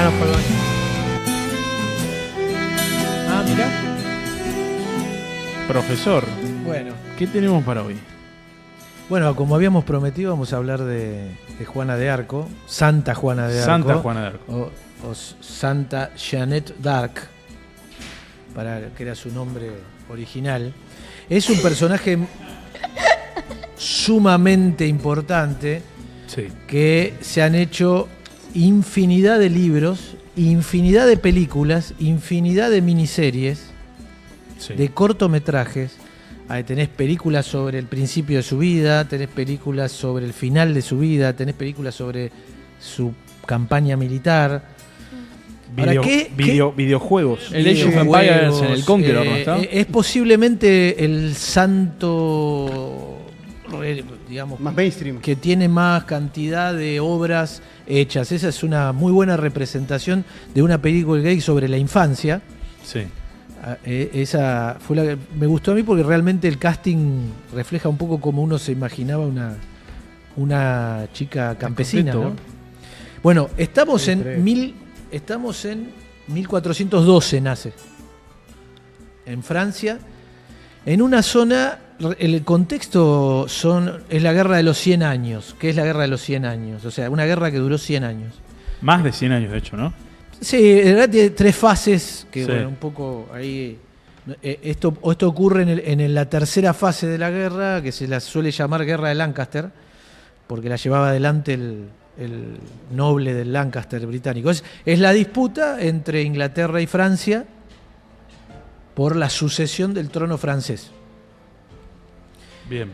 no fue el baño. Ah, mira. Profesor, Bueno, ¿qué tenemos para hoy? bueno, como habíamos prometido, vamos a hablar de Juana de Arco, Santa Juana de Arco. Santa Juana de Arco. O Santa Jeanette d'Arc, que era su nombre original. Es un personaje sumamente importante Sí. que se han hecho infinidad de libros, infinidad de películas, infinidad de miniseries, Sí. de cortometrajes. Ahí tenés películas sobre el principio de su vida, tenés películas sobre el final de su vida, tenés películas sobre su campaña militar. Ahora, Videojuegos. El Age of Empires en el Conqueror, ¿no está? Es posiblemente el santo, digamos, Más mainstream. que tiene más cantidad de obras hechas. Esa es una muy buena representación de una película gay sobre la infancia. Sí. Esa fue la que me gustó a mí porque realmente el casting refleja un poco como uno se imaginaba una chica campesina, completo, ¿no? Bueno, estamos en 1412 nace. En Francia, en una zona, el contexto es la guerra de los 100 años. ¿Qué es la guerra de los 100 años? O sea, una guerra que duró 100 años. Más de 100 años, de hecho, ¿no? Sí, en realidad tiene 3 fases, que Sí. bueno, un poco ahí... Esto ocurre en la tercera fase de la guerra, que se la suele llamar Guerra de Lancaster, porque la llevaba adelante el noble del Lancaster británico. Es la disputa entre Inglaterra y Francia por la sucesión del trono francés. Bien.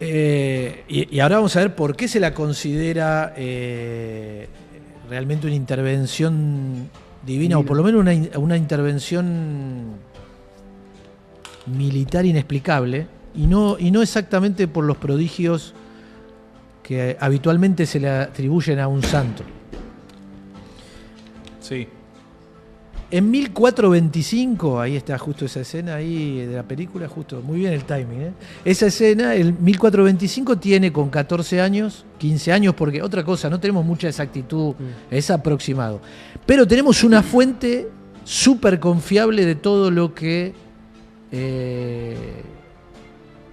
Y ahora vamos a ver por qué se la considera realmente una intervención divina, o por lo menos una intervención militar inexplicable, y no exactamente por los prodigios que habitualmente se le atribuyen a un santo. Sí. En 1425, ahí está justo esa escena ahí de la película, justo, muy bien el timing, ¿eh? Esa escena, el 1425 tiene con 14 años, 15 años, porque otra cosa, no tenemos mucha exactitud, es aproximado. Pero tenemos una fuente súper confiable de todo lo que,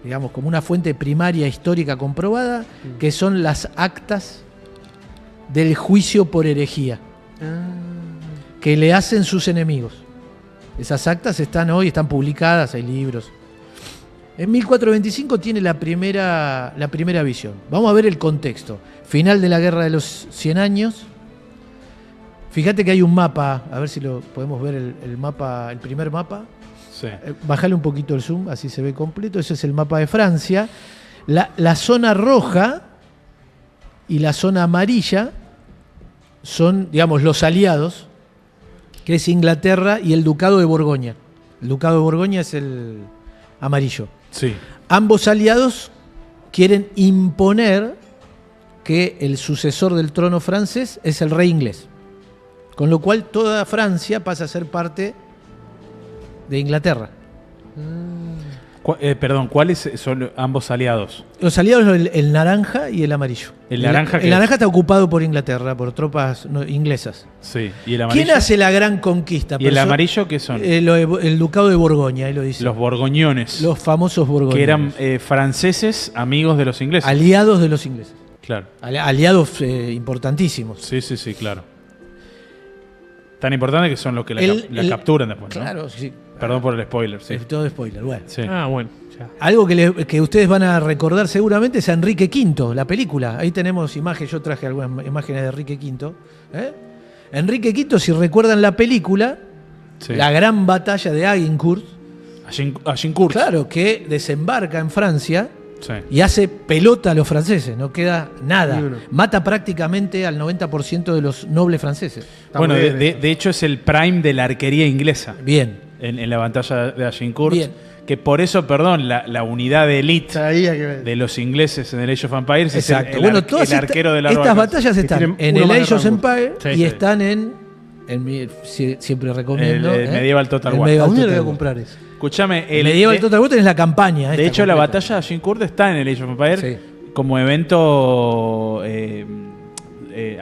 digamos, como una fuente primaria histórica comprobada, que son las actas del juicio por herejía que le hacen sus enemigos. Esas actas están publicadas, hay libros. En 1425 tiene la primera visión. Vamos a ver el contexto. Final de la Guerra de los 100 años. Fíjate que hay un mapa, a ver si lo podemos ver el mapa, el primer mapa. Sí. Bájale un poquito el zoom, así se ve completo. Ese es el mapa de Francia. La zona roja y la zona amarilla son, digamos, los aliados, que es Inglaterra y el Ducado de Borgoña. El Ducado de Borgoña es el amarillo. Sí. Ambos aliados quieren imponer que el sucesor del trono francés es el rey inglés. Con lo cual toda Francia pasa a ser parte de Inglaterra. Perdón, ¿cuáles son ambos aliados? Los aliados son el naranja y el amarillo. El naranja, el naranja está ocupado por Inglaterra, por tropas inglesas. Sí. ¿Y el amarillo? ¿Quién hace la gran conquista? ¿Y el amarillo qué son? El Ducado de Borgoña, ahí lo dice. Los borgoñones. Los famosos borgoñones. Que eran franceses, amigos de los ingleses. Aliados de los ingleses. Claro. Aliados importantísimos. Sí, claro. Tan importante que son los que la capturan después, ¿no? Claro, sí. Perdón por el spoiler, sí. Es todo spoiler, bueno. Sí. Ah, bueno. Ya. Algo que ustedes van a recordar seguramente es a Enrique V, la película. Ahí tenemos imágenes, yo traje algunas imágenes de Enrique V. Enrique V, si recuerdan la película, Sí. la gran batalla de Agincourt, Agincourt. claro, que desembarca en Francia Sí. y hace pelota a los franceses, no queda nada. Ni uno. Mata prácticamente al 90% de los nobles franceses. Está Bueno, muy bien de hecho es el prime de la arquería inglesa Bien. en la batalla de Agincourt. Bien. Que por eso, perdón, la unidad de élite Sabía que- de los ingleses en el Age of Empires Exacto. es el, Bueno, el todas arquero de la estas batallas están tienen en uno el más de Age of rango. Empires Sí, y sí. están siempre recomiendo. El Medieval Total el War. Medieval ¿A dónde lo Total voy a War. comprar eso? Escúchame, El Medieval Total War tenés la campaña. de esta hecho, la completa. batalla de Agincourt está en el Age of Empires Sí. como evento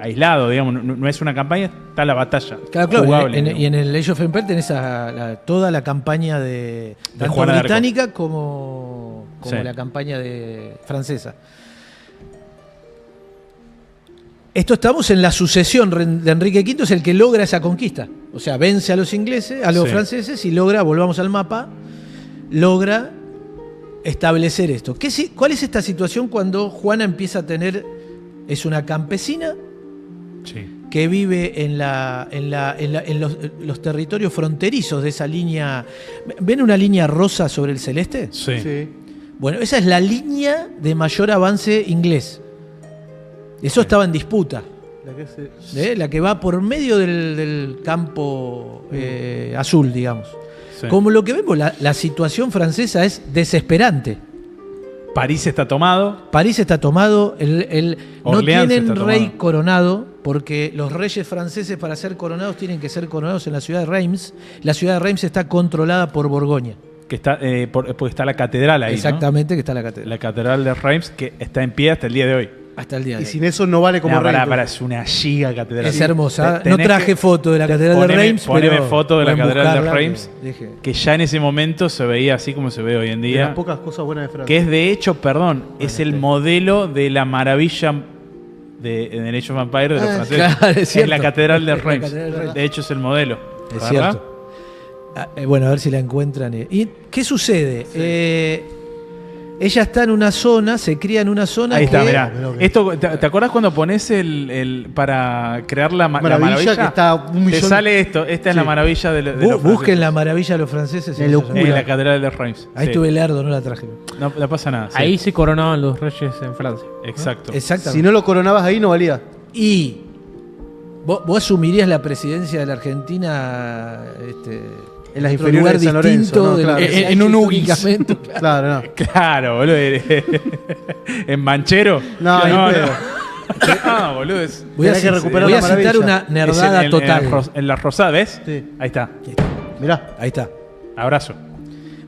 aislado, digamos, no es una campaña, está la batalla. Claro, jugable, y en el Age of Empires tenés toda la campaña de tanto Juana de británica como Sí. la campaña francesa. Esto estamos en la sucesión de Enrique V, es el que logra esa conquista. O sea, vence a los ingleses, a los Sí. franceses y logra, volvamos al mapa, logra establecer esto. ¿Cuál es esta situación cuando Juana empieza a tener, es una campesina Sí. que vive en los territorios fronterizos de esa línea? ¿Ven una línea rosa sobre el celeste? Sí. Sí. Bueno, esa es la línea de mayor avance inglés. Eso estaba en disputa. La que va por medio del campo azul, digamos. Sí. Como lo que vemos, la situación francesa es desesperante. París está tomado. París está tomado, no Orleans tienen está rey tomado. coronado, porque los reyes franceses para ser coronados tienen que ser coronados en la ciudad de Reims. La ciudad de Reims está controlada por Borgoña. Que está, porque está la catedral ahí, Exactamente, que está la ¿no? catedral. La catedral de Reims, que está en pie hasta el día de hoy. Hasta el día de Y hoy. sin eso no vale como No, rey. pará, es una giga catedral. Es hermosa. Tenés No traje que- foto de la catedral de poneme- Reims, poneme pero foto de la pueden catedral de buscarla, Reims, que dije. que ya en ese momento se veía así como se ve hoy en De día. las pocas cosas buenas de Francia. Que es de hecho, es el modelo de la maravilla en el Age of Empires de los franceses. claro, es es cierto. la catedral de La Reims. catedral de Reims. De hecho, es el modelo. Es ¿verdad? cierto. Bueno, a ver si la encuentran. ¿Y qué sucede? Ella está en una zona, se cría en una zona Ahí está, que- mirá. Mirá, ok. Esto, ¿te acordás cuando pones para crear la maravilla? Que está un Te millón. sale esto. Esta es la Sí. maravilla de los Busquen franceses. la maravilla de los franceses. La y locura. En la catedral de Reims. Ahí Sí. estuve lerdo, no la traje. No pasa nada. sí. Ahí se coronaban los reyes en Francia. Exacto. Exactamente. Si no lo coronabas ahí, no valía. Y vos asumirías la presidencia de la Argentina En las en otro inferiores lugar de San Lorenzo, distinto ¿no? de lo Claro. que se ha En un hecho UGIS. históricamente. Claro, no. Claro, boludo. ¿En Manchero? No, ni pedo. Ah, boludo. Voy a, Tenés que recuperar voy a la citar maravilla. una nerdada total. En la rosada, ¿ves? Sí. Ahí está. Mirá. Ahí está. Abrazo.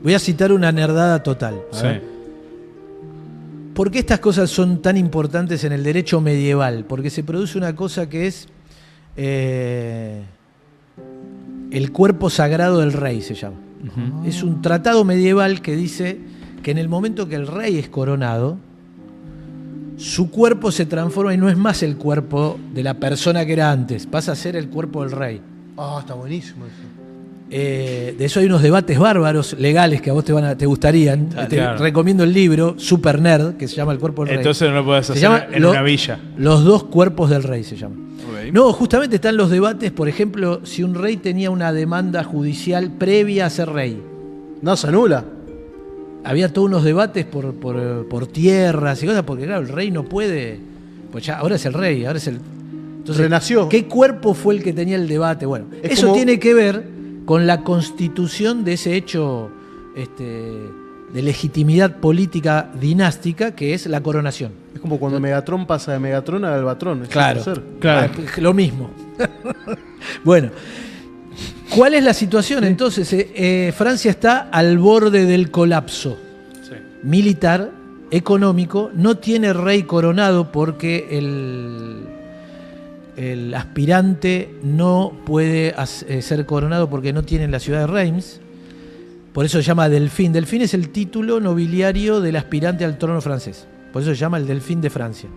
Voy a citar una nerdada total. Sí. ¿Por qué estas cosas son tan importantes en el derecho medieval? Porque se produce una cosa que es el cuerpo sagrado del rey, se llama. Ujú. Es un tratado medieval que dice que en el momento que el rey es coronado, su cuerpo se transforma y no es más el cuerpo de la persona que era antes, pasa a ser el cuerpo del rey. Ah, está buenísimo eso. De eso hay unos debates bárbaros legales que a vos te gustarían. Ah, Te claro. recomiendo el libro Super Nerd, que se llama El cuerpo del rey. Entonces no lo puedes Se hacer llama en una villa. Los dos cuerpos del rey se llama. No, justamente están los debates, por ejemplo, si un rey tenía una demanda judicial previa a ser rey. No, se anula. Había todos unos debates por tierras y cosas, porque claro, el rey no puede, pues ya ahora es el rey, ahora es el... Entonces, Renació. ¿qué cuerpo fue el que tenía el debate? Bueno, Es eso como- tiene que ver con la constitución de ese hecho de legitimidad política dinástica que es la coronación. Es como cuando Megatron pasa de Megatron a Albatron. Es Claro, un ser. claro. Lo mismo. Bueno, ¿cuál es la situación? Entonces, Francia está al borde del colapso Sí. militar, económico, no tiene rey coronado porque el aspirante no puede ser coronado porque no tiene la ciudad de Reims. Por eso se llama Delfín. Delfín es el título nobiliario del aspirante al trono francés. Por eso se llama el Delfín de Francia.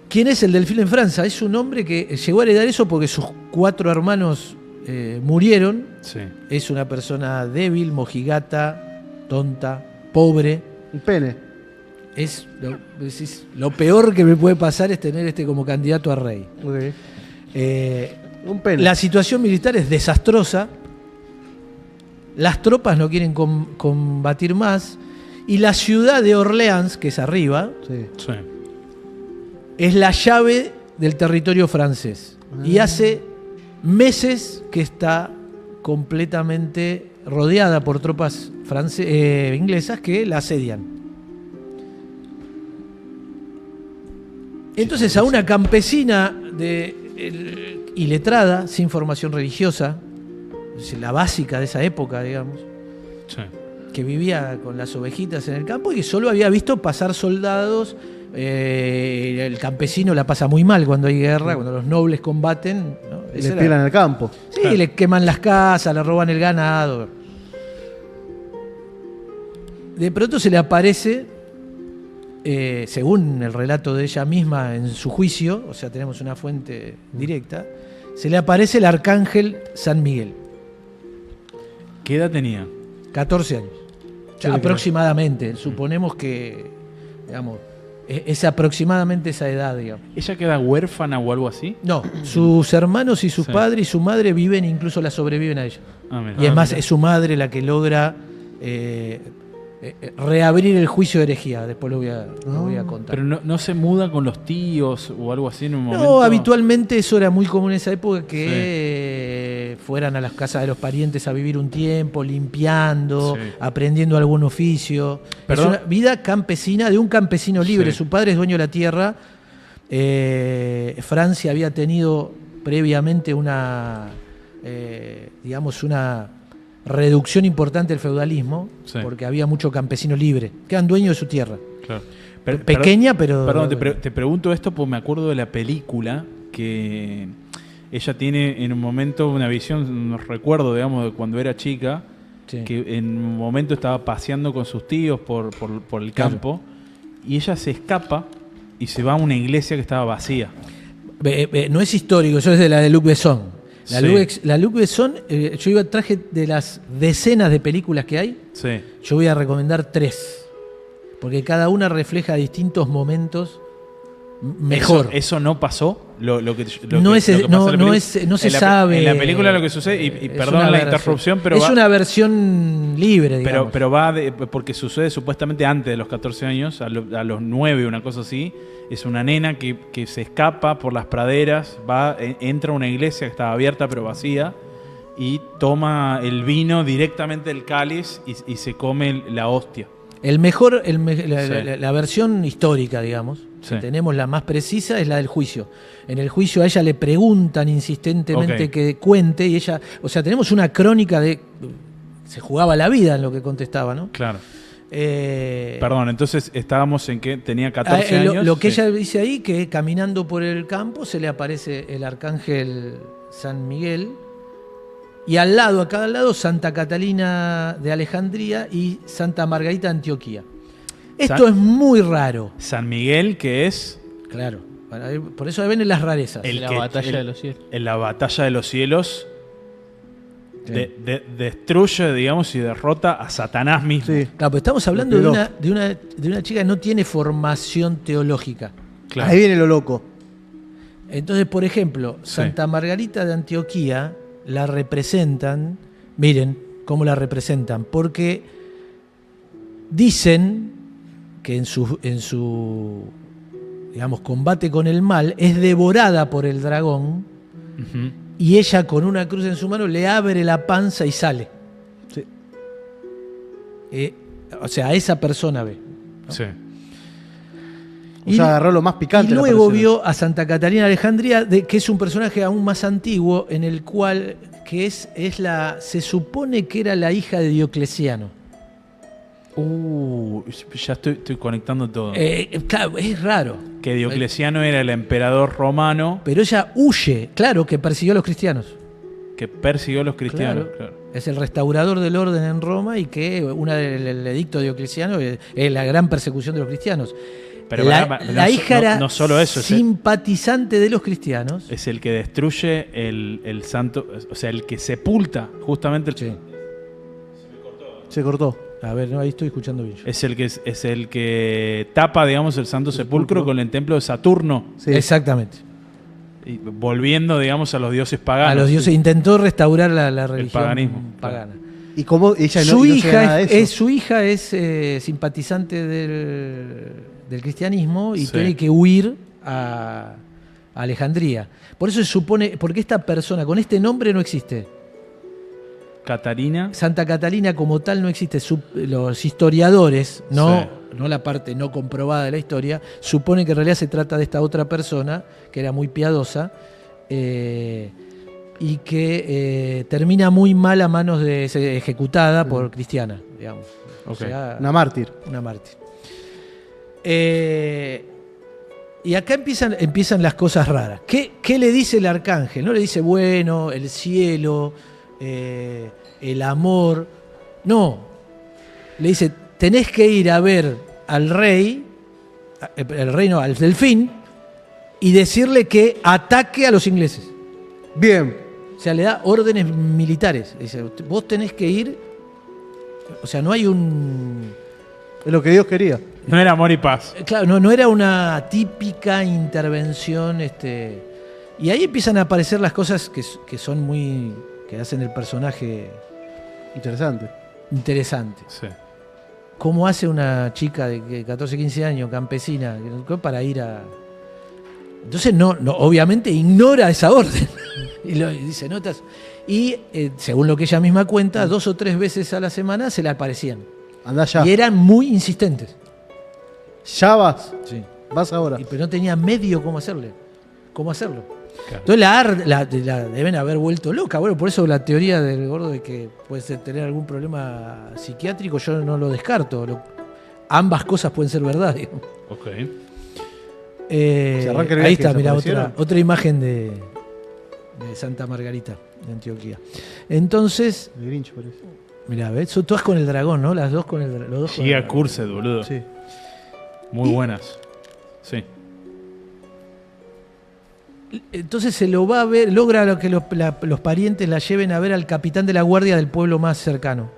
¿Quién es el Delfín en Francia? Es un hombre que llegó a heredar eso porque sus 4 hermanos murieron. Sí. Es una persona débil, mojigata, tonta, pobre. Un pene. Es lo peor que me puede pasar es tener como candidato a rey. Ok. Un pene. La situación militar es desastrosa. Las tropas no quieren combatir más. Y la ciudad de Orleans, que es arriba, Sí. Sí. es la llave del territorio francés. Y hace meses que está completamente rodeada por tropas inglesas que la asedian. Entonces a una campesina iletrada, sin formación religiosa, es la básica de esa época, digamos, Sí. que vivía con las ovejitas en el campo y que solo había visto pasar soldados El campesino la pasa muy mal cuando hay guerra, cuando los nobles combaten. ¿no? Y le tiran el campo. Sí, le queman las casas, le roban el ganado. De pronto se le aparece, según el relato de ella misma en su juicio, o sea, tenemos una fuente directa, se le aparece el arcángel San Miguel. ¿Qué edad tenía? 14 años. Aproximadamente. Suponemos que, digamos, es aproximadamente esa edad, digamos. ¿Ella queda huérfana o algo así? No, sus hermanos y sus padres y su madre viven, incluso la sobreviven a ella. Mira. Y es más, es su madre la que logra reabrir el juicio de herejía. Después lo voy a contar. Pero no se muda con los tíos o algo así en un momento. No, habitualmente eso era muy común en esa época, que fueran a las casas de los parientes a vivir un tiempo, limpiando, aprendiendo algún oficio. ¿Perdón? Es una vida campesina de un campesino libre. Sí. Su padre es dueño de la tierra. Francia había tenido previamente una reducción importante del feudalismo, porque había mucho campesino libre, que eran dueños de su tierra. Claro. Pequeña, pero... Perdón, te pregunto esto porque me acuerdo de la película que ella tiene en un momento una visión, un recuerdo, digamos, de cuando era chica, que en un momento estaba paseando con sus tíos por el campo, y ella se escapa y se va a una iglesia que estaba vacía. No es histórico, eso es de la de Luc Besson. La Luc Besson, traje de las decenas de películas que hay, yo voy a recomendar 3, porque cada una refleja distintos momentos mejor. ¿Eso no pasó? No se sabe. En la película lo que sucede, y perdón la interrupción, pero es una versión libre, digamos. Pero porque sucede supuestamente antes de los 14 años, a los 9, una cosa así. Es una nena que se escapa por las praderas, entra a una iglesia que estaba abierta pero vacía, y toma el vino directamente del cáliz y se come la hostia. La versión histórica, digamos, que tenemos la más precisa, es la del juicio. En el juicio a ella le preguntan insistentemente que cuente, y ella, o sea, tenemos una crónica de... Se jugaba la vida en lo que contestaba, ¿no? Claro. Perdón, entonces estábamos en que tenía 14 años. Lo que ella dice ahí, que caminando por el campo se le aparece el arcángel San Miguel, y a cada lado, Santa Catalina de Alejandría y Santa Margarita de Antioquía. Esto es muy raro. San Miguel, que es... Claro, por eso ven las rarezas. La batalla de los cielos. En la batalla de los cielos destruye, digamos, y derrota a Satanás mismo. Sí. Claro, pero estamos hablando de una chica que no tiene formación teológica. Claro. Ahí viene lo loco. Entonces, por ejemplo, Santa Margarita de Antioquía la representan, miren cómo la representan, porque dicen que en su digamos, combate con el mal es devorada por el dragón, y ella con una cruz en su mano le abre la panza y sale. Sí. O sea, a esa persona ve, ¿no? Sí. O sea, agarró lo más picante. Y luego vio a Santa Catalina de Alejandría, que es un personaje aún más antiguo, en el cual se supone que era la hija de Diocleciano. Ya estoy conectando todo. Claro, es raro. Que Diocleciano era el emperador romano. Pero ella huye, claro, que persiguió a los cristianos. Que persiguió a los cristianos. Claro. Es el restaurador del orden en Roma, y que el edicto de Diocleciano es la gran persecución de los cristianos. Pero la hija era no solo eso, simpatizante de los cristianos. Es el que destruye el santo, o sea, el que sepulta justamente Se cortó. A ver, no, ahí estoy escuchando bien. Es el que tapa, digamos, el santo sepulcro con el templo de Saturno. Sí. Exactamente. Y volviendo, digamos, a los dioses paganos. A los dioses, intentó restaurar la religión pagana. ¿Y cómo ella su hija es simpatizante del cristianismo, y tiene que huir a Alejandría. Por eso se supone, porque esta persona con este nombre no existe. Catarina. Santa Catalina como tal no existe. Los historiadores, no la parte no comprobada de la historia, suponen que en realidad se trata de esta otra persona que era muy piadosa, y que termina muy mal a manos ejecutada por cristiana, digamos. Okay. O sea, una mártir. Una mártir. Y acá empiezan las cosas raras. ¿Qué le dice el arcángel? No le dice, bueno, el cielo, el amor. No. Le dice, tenés que ir a ver al rey, al delfín, y decirle que ataque a los ingleses. Bien. O sea, le da órdenes militares. Dice, vos tenés que ir. O sea, no hay un. Es lo que Dios quería. No era amor y paz. Claro, no era una típica intervención. Y ahí empiezan a aparecer las cosas que son muy. Que hacen el personaje Interesante. interesante. Sí. ¿Cómo hace una chica de 14, 15 años, campesina, para ir a. Entonces, no, obviamente ignora esa orden. y dice, notas. Y según lo que ella misma cuenta, 2 o 3 veces a la semana se le aparecían. Andá ya. Y eran muy insistentes. Ya vas. Sí. Vas ahora. Pero no tenía medio cómo hacerlo. Claro. Entonces la deben haber vuelto loca. Bueno, por eso la teoría del gordo de que puede tener algún problema psiquiátrico, yo no lo descarto. Ambas cosas pueden ser verdad, digamos. Ok. Se arranca el Ahí viaje, está, mira, ¿desaparecieron? otra imagen de Santa Margarita, de Antioquía. Entonces, El Grinch parece. mira, ¿ves? Son todas con el dragón, ¿no? Las dos con el dragón. Los dos con el Giga dragón. Cursed, boludo. Sí. Muy buenas. Sí. Entonces se lo va a ver, logra que los parientes la lleven a ver al capitán de la guardia del pueblo más cercano.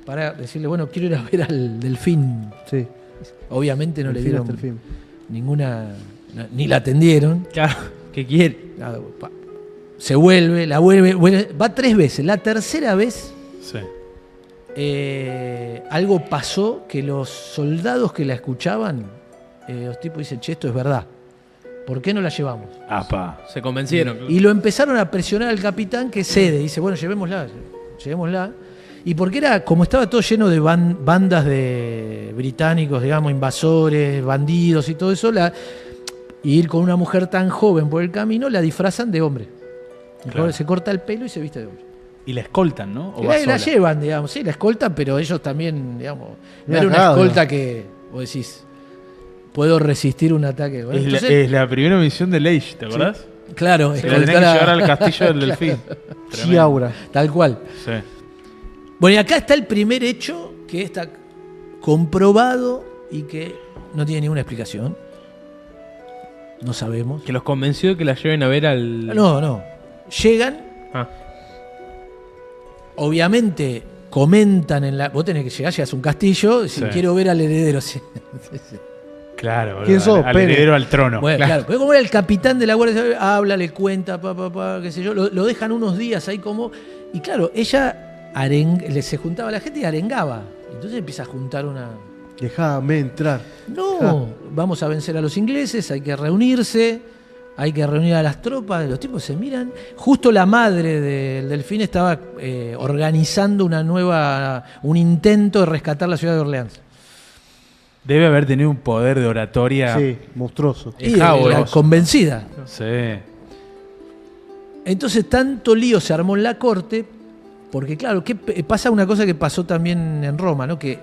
Para decirle, bueno, quiero ir a ver al delfín. Sí. Obviamente no El le fin dieron hasta el fin. ninguna, ni la atendieron. Claro, ¿qué quiere? Se vuelve, va 3 veces. La tercera vez Sí. algo pasó que los soldados que la escuchaban, los tipos dicen, che, esto es verdad. ¿Por qué no la llevamos? Apa. Se convencieron. Y lo empezaron a presionar al capitán, que cede. Dice, bueno, llevémosla. Y porque era, como estaba todo lleno de bandas de británicos, digamos, invasores, bandidos y todo eso, y ir con una mujer tan joven por el camino, la disfrazan de hombre. Claro. Se corta el pelo y se viste de hombre. Y la escoltan, ¿no? ¿O Y va la sola? llevan, digamos, sí, la escoltan, pero ellos también, digamos, no era una cagado, escolta que vos decís, puedo resistir un ataque. Bueno, Es, entonces, es la primera misión de Leish, ¿te acordás? claro, Se la tenés que llevar al castillo del delfín. Chiaura. tal cual. Sí. Bueno, y acá está el primer hecho que está comprobado y que no tiene ninguna explicación. No sabemos. Que los convenció de que la lleven a ver al. No. Llegan, Ah, obviamente comentan en la. Vos tenés que llegas a un castillo, si Sí. quiero ver al heredero. Sí. Claro, boludo, ¿Quién sos, al Pérez? heredero al trono. Bueno, claro. Pero como era el capitán de la Guardia, habla, le cuenta, qué sé yo. Lo dejan unos días ahí como. Y claro, ella se juntaba a la gente y arengaba. Entonces empieza a juntar una. Déjame entrar. No, vamos a vencer a los ingleses, hay que reunirse, hay que reunir a las tropas, los tipos se miran. Justo la madre del delfín estaba organizando un intento de rescatar la ciudad de Orleans. Debe haber tenido un poder de oratoria. Sí, monstruoso. Y Howard. la convencida. Sí. Entonces tanto lío se armó en la corte, porque claro, pasa una cosa que pasó también en Roma, ¿no? Que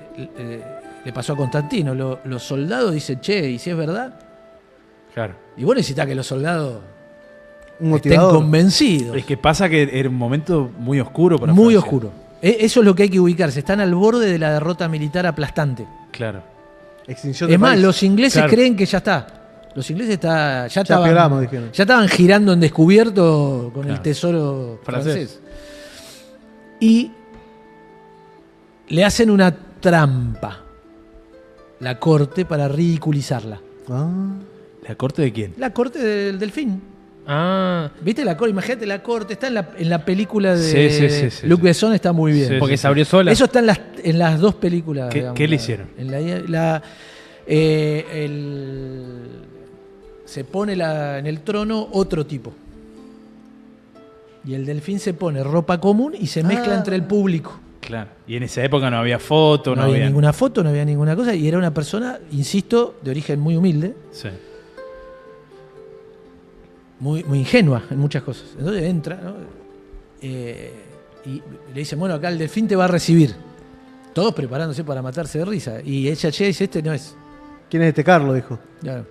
le pasó a Constantino. Los soldados dicen, che, ¿y si es verdad? Claro. Y vos necesitás que los soldados Un estén motivador. convencidos. Es que pasa que era un momento muy oscuro para Muy Francia. oscuro. Eso es lo que hay que ubicarse. Están al borde de la derrota militar aplastante. Claro. Extinción de Es más, país. los ingleses Claro. creen que ya está. Los ingleses ya pegamos, dijeron. ya estaban girando en descubierto con el Claro. tesoro Francés. francés. Y le hacen una trampa la corte para ridiculizarla. Ah, ¿La corte de quién? La corte del delfín. Ah, ¿Viste la corte? Imagínate la corte. Está en la película de Sí, Luc sí. Besson, está muy bien. Sí, porque sí, se abrió sola. Eso está en las dos películas. ¿Qué- digamos, qué le hicieron? Se pone en el trono otro tipo. Y el delfín se pone ropa común y se mezcla entre el público. Claro. Y en esa época no había foto, No había ninguna foto, no había ninguna cosa. Y era una persona, insisto, de origen muy humilde, Sí. muy ingenua en muchas cosas. Entonces entra, ¿no? Y le dicen, bueno, acá el delfín te va a recibir. Todos preparándose para matarse de risa. Y ella, che, dice, este no es. ¿quién es este Carlos? Dijo. Claro.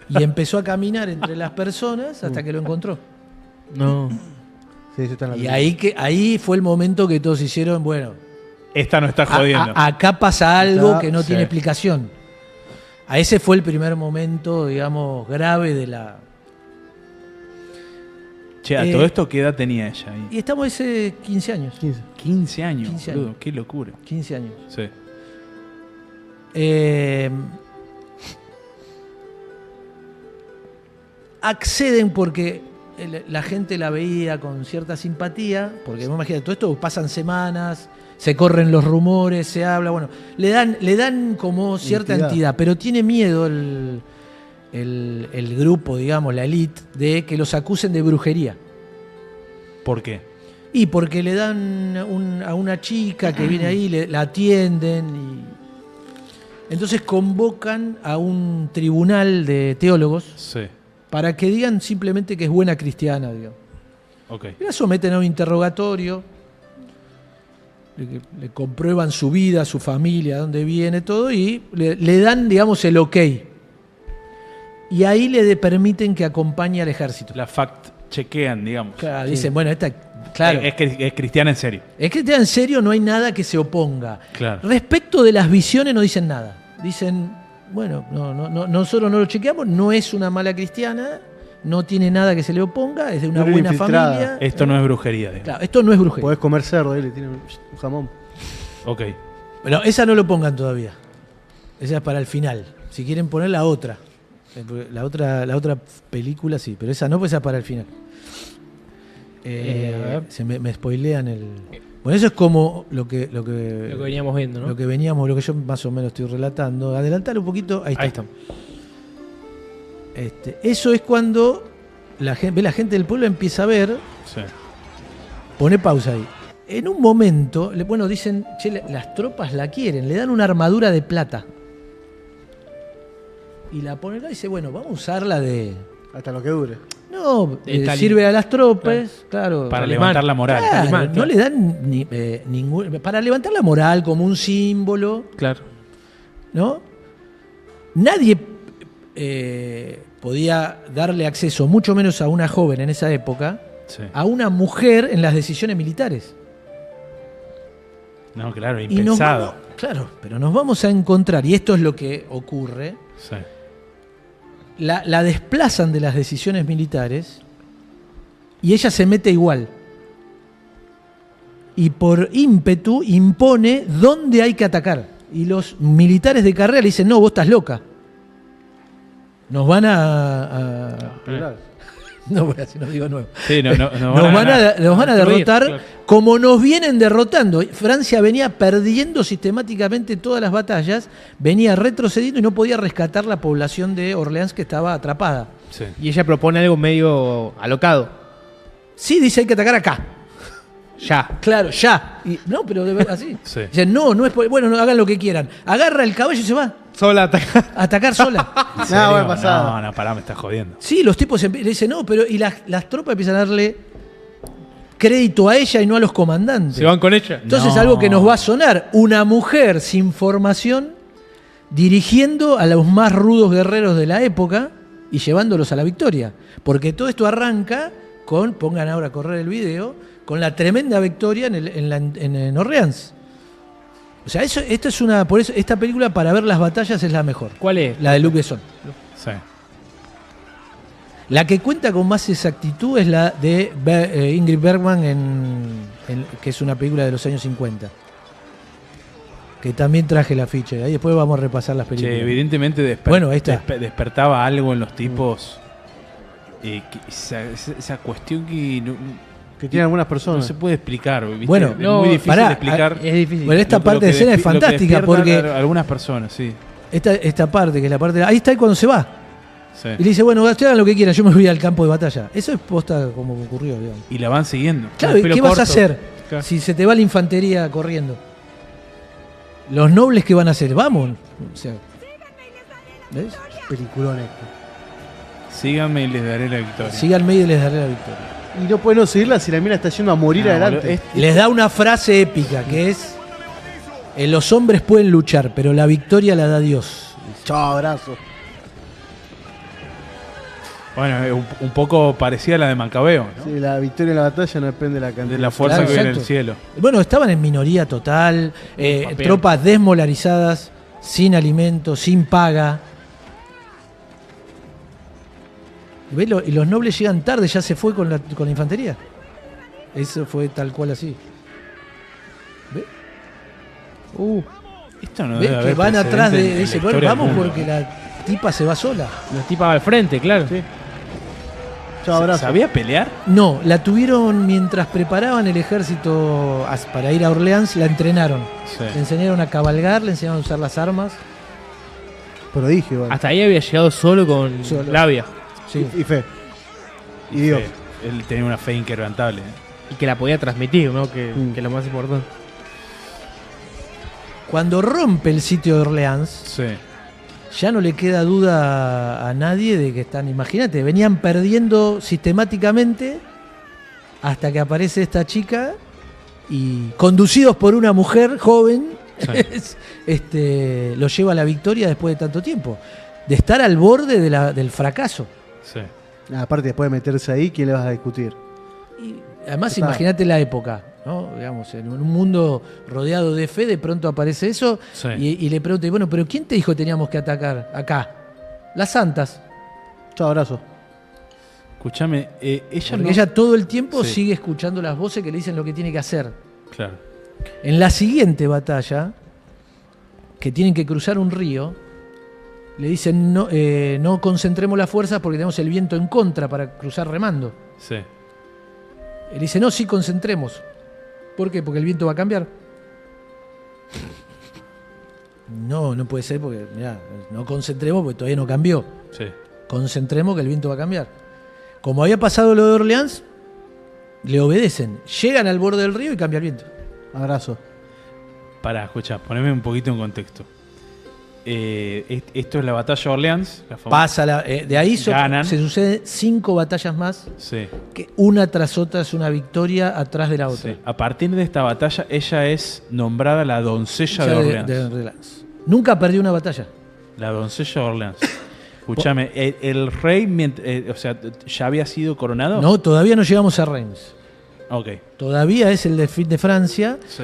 y empezó a caminar entre las personas hasta que lo encontró. No. Sí, eso está en la Y película. ahí fue el momento que todos hicieron, bueno, Esta no está jodiendo. acá pasa algo Está- que no sí. tiene explicación. A ese fue el primer momento, digamos, grave de la... Che, a todo esto, ¿qué edad tenía ella ahí? Y estamos hace 15 años. 15. 15 años, 15 boludo. años. Qué locura. 15 años. Sí. Acceden porque la gente la veía con cierta simpatía, porque imagínate, todo esto pasan semanas, se corren los rumores, se habla, bueno, le dan como cierta entidad, pero tiene miedo el grupo, digamos, la élite, de que los acusen de brujería. ¿Por qué? Y porque le dan a una chica que viene ahí, la atienden y entonces convocan a un tribunal de teólogos Sí. para que digan simplemente que es buena cristiana, digamos. Ok. Y la someten a un interrogatorio, le comprueban su vida, su familia, dónde viene, todo, y le dan, digamos, el ok. Y ahí le permiten que acompañe al ejército. La fact-chequean, digamos. Claro, dicen, bueno, esta, claro, Es cristiana en serio. es que en serio no hay nada que se oponga. Claro. Respecto de las visiones no dicen nada. Dicen, bueno, no, nosotros no lo chequeamos, no es una mala cristiana, no tiene nada que se le oponga, es de una No era buena infiltrada. familia. Esto no es brujería, digamos. Claro, esto no es brujería. Podés comer cerdo, le tiene un jamón. Ok. Pero esa no lo pongan todavía. Esa es para el final. Si quieren poner la otra. La otra película sí, pero esa no, pues esa es para el final. A ver. Se me spoilean el. Bueno, eso es como lo que Lo que veníamos viendo, ¿no? lo que veníamos, lo que yo más o menos estoy relatando. Adelantalo un poquito. Ahí está. Ahí está. Eso es cuando la gente del pueblo empieza a ver. Sí. Pone pausa ahí. En un momento, bueno, dicen, che, las tropas la quieren, le dan una armadura de plata. Y la ponen y dice, bueno, vamos a usarla de. Hasta lo que dure. No, Talismán. sirve a las tropas, claro. Para Talismán. levantar la moral. Claro, Talismán, no claro. le dan ningún. Para levantar la moral como un símbolo, Claro. ¿no? Nadie podía darle acceso, mucho menos a una joven en esa época, Sí. a una mujer en las decisiones militares. No, claro, Y nos impensado. vamos, claro, pero nos vamos a encontrar, y esto es lo que ocurre, Sí. la desplazan de las decisiones militares y ella se mete igual. Y por ímpetu impone dónde hay que atacar. Y los militares de carrera le dicen, no, vos estás loca. Nos van a Claro. no voy a decir, no digo nuevo. Sí, no Nos van a Destruir, derrotar claro. como nos vienen derrotando. Francia venía perdiendo sistemáticamente todas las batallas, venía retrocediendo y no podía rescatar la población de Orleans que estaba atrapada. Sí. Y ella propone algo medio alocado. Sí, dice hay que atacar acá. Ya. Claro, ya. Y, no, pero de verdad así. Sí. Dice, no es bueno, no, hagan lo que quieran. Agarra el caballo y se va Sola ataca. a atacar sola. ¿En serio? bueno, pasada. No, pará, me estás jodiendo. Sí, los tipos le dicen, no, pero y las tropas empiezan a darle crédito a ella y no a los comandantes. Se van con ella. Entonces No. algo que nos va a sonar, una mujer sin formación dirigiendo a los más rudos guerreros de la época y llevándolos a la victoria. Porque todo esto arranca con, pongan ahora a correr el video, con la tremenda victoria en Orleans. O sea, esto es una. Por eso, esta película para ver las batallas es la mejor. ¿Cuál es? La de Luc Besson. Sí. La que cuenta con más exactitud es la de Ingrid Bergman, que es una película de los años 50. Que también traje la ficha. Ahí después vamos a repasar las películas. Che, evidentemente Bueno, ahí está. despertaba algo en los tipos. Esa cuestión que Que tiene algunas no personas. se puede explicar. ¿viste? Bueno, es no, muy difícil pará, de explicar. Es difícil. Bueno, esta parte de escena es fantástica porque algunas personas, sí. esta parte, que es la parte. Ahí está cuando se va. Sí. Y le dice, bueno, ustedes hagan lo que quieran, yo me voy al campo de batalla. Eso es posta como ocurrió, digamos. Y la van siguiendo. Claro, ¿y pelo qué vas corto. a hacer Claro. si se te va la infantería corriendo? Los nobles, ¿qué van a hacer? Vamos. O sea, ¿ves? Peliculón este. Síganme y les daré la victoria. Síganme y les daré la victoria. Y no puede no seguirla si la mina está yendo a morir No, adelante. boludo, Les da una frase épica que es: los hombres pueden luchar, pero la victoria la da Dios. Chao, abrazo. Bueno, un poco parecida a la de Macabeo, ¿no? Sí, la victoria en la batalla no depende de la cantidad. De la fuerza Claro, que viene exacto. del cielo. Bueno, estaban en minoría total, Papel. tropas desmolarizadas, sin alimento, sin paga. ¿Ves? Y los nobles llegan tarde, ya se fue con la infantería. Eso fue tal cual así. ¿Ves? Esto no ¿Ves? debe Que haber van atrás precedente en de la ese. historia Bueno, del vamos mundo. porque la tipa se va sola. Los tipos al frente, claro. Sí. Chao, abrazo. ¿Sabía pelear? No, la tuvieron mientras preparaban el ejército para ir a Orleans, la entrenaron. Sí. Le enseñaron a cabalgar, le enseñaron a usar las armas. Prodigio, igual. Hasta ahí había llegado solo con Solo. labia. Sí. Y fe. Y Dios. Él tenía una fe inquebrantable. Y que la podía transmitir, ¿no? Que Mm. es lo más importante. Cuando rompe el sitio de Orleans, Sí. ya no le queda duda a nadie de que están, imagínate, venían perdiendo sistemáticamente hasta que aparece esta chica y conducidos por una mujer joven, lo lleva a la victoria después de tanto tiempo, de estar al borde del fracaso. Sí. Aparte, después de meterse ahí, ¿quién le vas a discutir? Y además, Total. imagínate la época, ¿no? Digamos, en un mundo rodeado de fe, de pronto aparece eso Sí. y le pregunta, bueno, pero ¿quién te dijo que teníamos que atacar acá? Las santas. Chao, abrazo. Escúchame, ella Porque no... ella todo el tiempo Sí. sigue escuchando las voces que le dicen lo que tiene que hacer. Claro. En la siguiente batalla, que tienen que cruzar un río, le dicen no concentremos las fuerzas porque tenemos el viento en contra para cruzar remando. Sí. Él dice, no, sí concentremos. ¿Por qué? Porque el viento va a cambiar. No, no puede ser porque, mirá, no concentremos porque todavía no cambió. Sí. Concentremos que el viento va a cambiar. Como había pasado lo de Orleans, le obedecen. Llegan al borde del río y cambia el viento. Abrazo. Pará, escucha, poneme un poquito en contexto. Esto es la batalla de Orleans. La Pasa de ahí Ganan. se suceden 5 batallas más, Sí. que una tras otra es una victoria atrás de la otra. Sí. A partir de esta batalla, ella es nombrada la doncella de Ya Orleans. de Orleans. Nunca perdió una batalla. La doncella de Orleans. Escúchame, el rey, o sea, ¿ya había sido coronado? No, todavía no llegamos a Reims. Ok, Todavía es el de Francia. sí.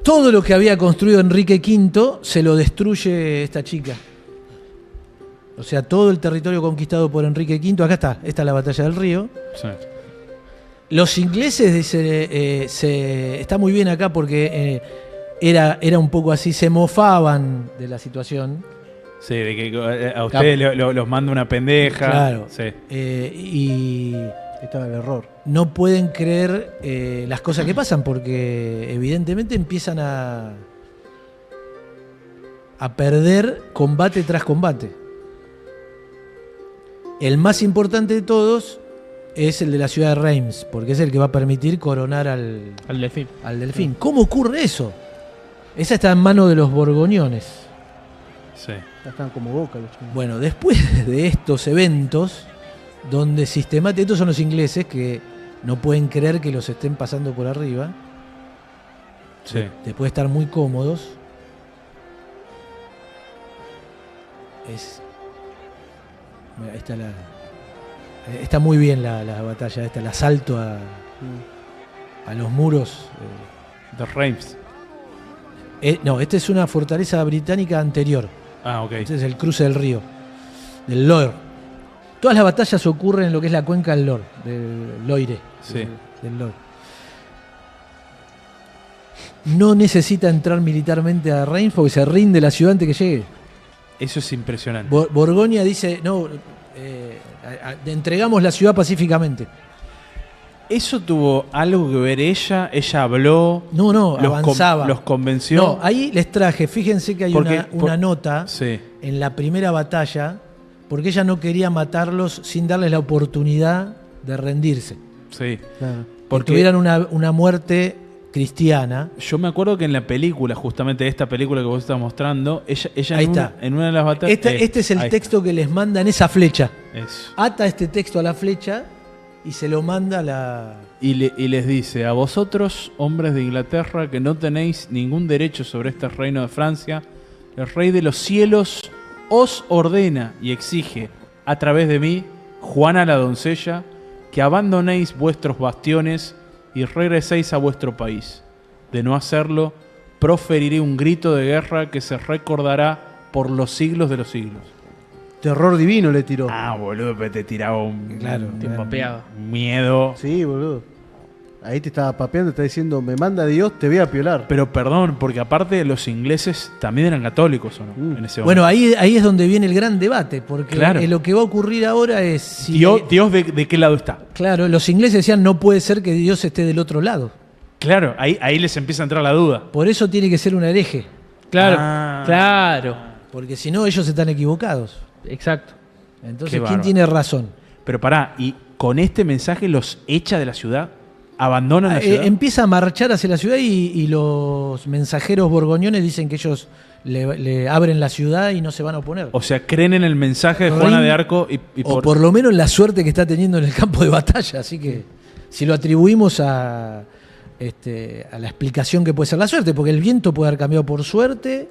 Todo lo que había construido Enrique V se lo destruye esta chica. O sea, todo el territorio conquistado por Enrique V, acá está, esta es la batalla del río. Sí. Los ingleses, dice, está muy bien acá porque era un poco así, se mofaban de la situación. Sí, de que a ustedes los manda una pendeja. Claro. Sí. Y Ahí estaba el error. no pueden creer las cosas que pasan porque evidentemente empiezan a perder combate tras combate. El más importante de todos es el de la ciudad de Reims, porque es el que va a permitir coronar al Delfín. delfín. ¿Cómo ocurre eso? Esa está en manos de los borgoñones. Sí. Ya están como boca los chicos. Bueno, después de estos eventos, donde sistemáticamente, estos son los ingleses que no pueden creer que los estén pasando por arriba, Sí. después de estar muy cómodos, mira, está muy bien la batalla esta, el asalto a los muros. The Reims. No, esta es una fortaleza británica anterior. Ah, ok. Este es el cruce del río, del Loire. Todas las batallas ocurren en lo que es la cuenca del Loire, del Loire. Sí. Del Loire. No necesita entrar militarmente a Reims porque se rinde la ciudad antes que llegue. Eso es impresionante. Borgoña dice, no, entregamos la ciudad pacíficamente. ¿Eso tuvo algo que ver ella? ¿Ella habló? No, avanzaba. ¿Los convenció? No, ahí les traje, fíjense que hay Porque- una nota Sí. en la primera batalla, porque ella no quería matarlos sin darles la oportunidad de rendirse. Sí. Claro. Porque Porque tuvieran una muerte cristiana. yo me acuerdo que en la película, justamente esta película que vos estás mostrando, ella Ahí en, está. en una de las batallas... Este es el ahí texto que les mandan esa flecha. está. Eso. Ata este texto a la flecha y se lo manda a la... Y les dice, a vosotros, hombres de Inglaterra, que no tenéis ningún derecho sobre este reino de Francia, el rey de los cielos os ordena y exige a través de mí, Juana la doncella, que abandonéis vuestros bastiones y regreséis a vuestro país. De no hacerlo, proferiré un grito de guerra que se recordará por los siglos de los siglos. Terror divino le tiró. Ah, boludo, pero te tiraba un, Te papeaba. miedo. Sí, boludo. Ahí te estaba papeando, te está diciendo, me manda Dios, te voy a piolar. Pero perdón, porque aparte los ingleses también eran católicos, ¿o no? En ese Bueno, momento. ahí es donde viene el gran debate, porque Claro. lo que va a ocurrir ahora es... Si, Dios de qué lado está. Claro, los ingleses decían, no puede ser que Dios esté del otro lado. Claro, ahí les empieza a entrar la duda. Por eso tiene que ser un hereje, Claro, Ah. claro. porque si no ellos están equivocados. Exacto. Entonces, Qué ¿quién bárbaro. tiene razón? Pero pará, ¿y con este mensaje los echa de la ciudad? ¿Abandonan la ciudad? Empieza a marchar hacia la ciudad y los mensajeros borgoñones dicen que ellos le abren la ciudad y no se van a oponer. O sea, creen en el mensaje de Juana de Arco y O por lo menos en la suerte que está teniendo en el campo de batalla. Así que si lo atribuimos a la explicación que puede ser la suerte, porque el viento puede haber cambiado por suerte,